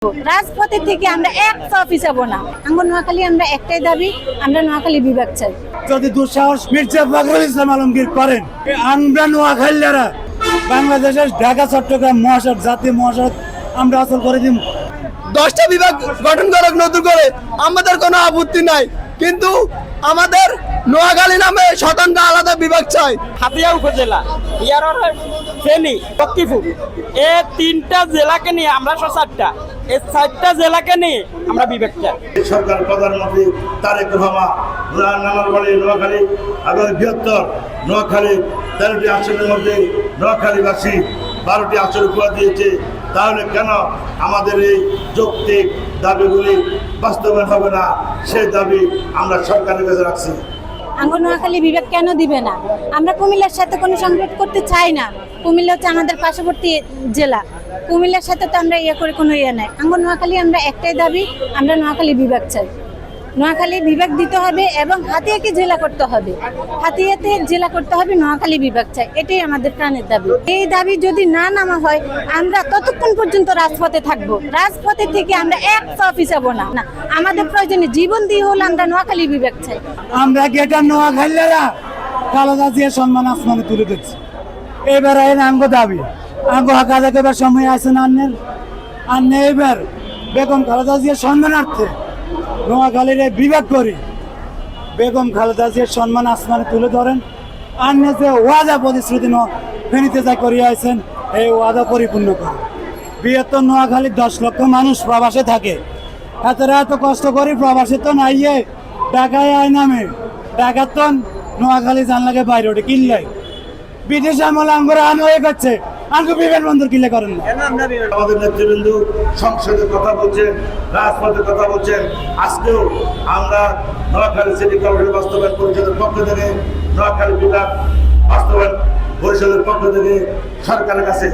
রাজপথের থেকে আমরা এক অফিস হবো না। আঙ্গুর নোয়াখালী আমরা একটাই দাবি, আমরা নোয়াখালী বিভাগ চাই। যদি দুঃসাহস মির্জা ফখরুল ইসলাম আলমগীর করেন, আমরা নোয়াখালীরা বাংলাদেশের ঢাকা চট্টগ্রাম মহাসড়ক জাতীয় মহাসড়ক আমরা অচল করে দিব। 10টা বিভাগ গঠন করুক নতুন করে, আমাদের কোনো আপত্তি নাই, কিন্তু আমাদের নোয়াখালী নামে স্বতন্ত্র আলাদা বিভাগ চাই। হাতিয়া উপজেলা, ফেনী, লক্ষ্মীপুর, এই 3টা জেলাকে নিয়ে আমরা 4টা, এই 4টা জেলাকে নিয়ে আমরা বিভাগ চাই। সরকার প্রধানমন্ত্রী তারেক রহমান নানারবাড়ি নোয়াখালী এবং বৃহত্তর নোয়াখালী 13টি আসনের মধ্যে নোয়াখালীবাসী 12টি আসন উপহার দিয়েছে। তাহলে কেন আমাদের এই যৌক্তিক দাবিগুলি বাস্তবায়ন হবে না? সেই দাবি আমরা সরকারের কাছে রাখছি। আঙ্গুর নোয়াখালী বিভাগ কেন দিবে না? আমরা কুমিল্লার সাথে কোনো সংযোগ করতে চাই না। কুমিল্লা হচ্ছে আমাদের পার্শ্ববর্তী জেলা, কুমিল্লার সাথে তো আমরা করে কোনো নাই। আঙ্গুর নোয়াখালী আমরা একটাই দাবি, আমরা নোয়াখালী বিভাগ চাই। নোয়াখালী বিভাগ দিতে হবে এবং হাতিয়াকে জেলা করতে হবে, হাতিয়াতে জেলা করতে হবে, নোয়াখালী বিভাগ চাই। এটাই আমাদের প্রাণের দাবি। এই দাবি যদি না নামা হয়, আমরা ততক্ষণ পর্যন্ত রাজপথে থাকবো। রাজপথের থেকে আমরা এক অফিস হবো না। আমাদের প্রয়োজনে জীবন দিয়ে হলে আমরা নোয়াখালী বিভাগ চাই। আমরা গেটার নোয়াখালীরা খালেদা জিয়ার সম্মান আসমানে তুলে দিচ্ছি। এবার আঙ্গ দাবি, আঙ্গ হাকা দেখাবার সময় আছে না আন্নে এবার বেগম খালেদা জিয়ার সম্মানার্থে নোয়াখালীর বিভাগ করি। বেগম খালেদা জিয়ার সম্মান আসমানে তুলে ধরেন। আন্য যে ওয়াদা প্রতিশ্রুতি ফেনীতে যা করিয়া আছেন, এই ওয়াদা পরিপূর্ণ করে। বৃহত্তর নোয়াখালীর 10 লক্ষ মানুষ প্রবাসে থাকে। এতরা এত কষ্ট করি, প্রবাসে তো নাইয়ে ঢাকায় আয় নামে ঢাকার তো নোয়াখালী জানলাকে বাইরে ওঠে কিনলে বিদেশ আমলে আঙ্গুরা আন হয়ে গেছে। আঙ্গু বিমানবন্দর কিনলে করেন না। আমাদের নেতৃবৃন্দ সংসদে কথা বলছেন, রাজপথে কথা বলছেন। আজকেও আমরা নোয়াখালী সিটি কর্পোরেশন বাস্তবায়ন পরিষদের পক্ষ থেকে, নোয়াখালী বিভাগ বাস্তবায়ন পরিষদের পক্ষ থেকে সরকারের কাছে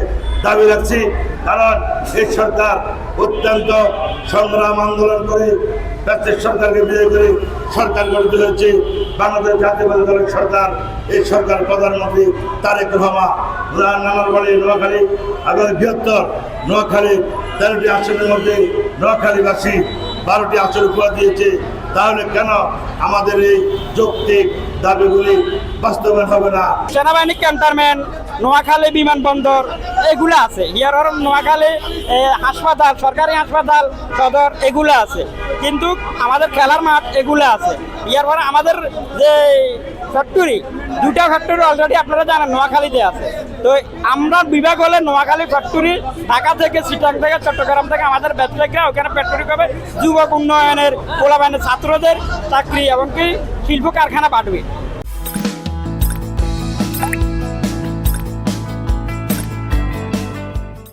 দাবি রাখছি। কারণ এই সরকার অত্যন্ত সংগ্রাম আন্দোলন করে রাজ্যের সরকারকে বিজয় করে সরকার গঠিত হয়েছে। বাংলাদেশ জাতীয়তাবাদী দলের সরকার, এই সরকার প্রধানমন্ত্রী তারেক রহমান নানারবাড়ি নোয়াখালী এবং বৃহত্তর নোয়াখালী 13টি আসনের মধ্যে নোয়াখালীবাসী 12টি আসন উপহার দিয়েছে। তাহলে কেন আমাদের এই যৌক্তিক দাবিগুলি বাস্তবায়ন হবে না? সেনাবাহিনী ক্যান্টনমেন্ট, নোয়াখালী বিমানবন্দর এগুলো আছে, নোয়াখালী হাসপাতাল, সরকারি হাসপাতাল সদর এগুলো আছে, কিন্তু আমাদের খেলার মাঠ এগুলো আছে। পরে আমাদের যে ফ্যাক্টরি, 2টা ফ্যাক্টরি অলরেডি আপনারা জানেন নোয়াখালীতে আছে। তো আমরা বিভাগ হলে নোয়াখালী ফ্যাক্টরি, ঢাকা থেকে, চিটাং থেকে, চট্টগ্রাম থেকে আমাদের ব্যবসায়িকরা ওখানে ফ্যাক্টরি করবে, যুবক উন্নয়নের, পোলাবাহিনীর ছাত্রদের চাকরি এবং কি শিল্প কারখানা বাড়বে।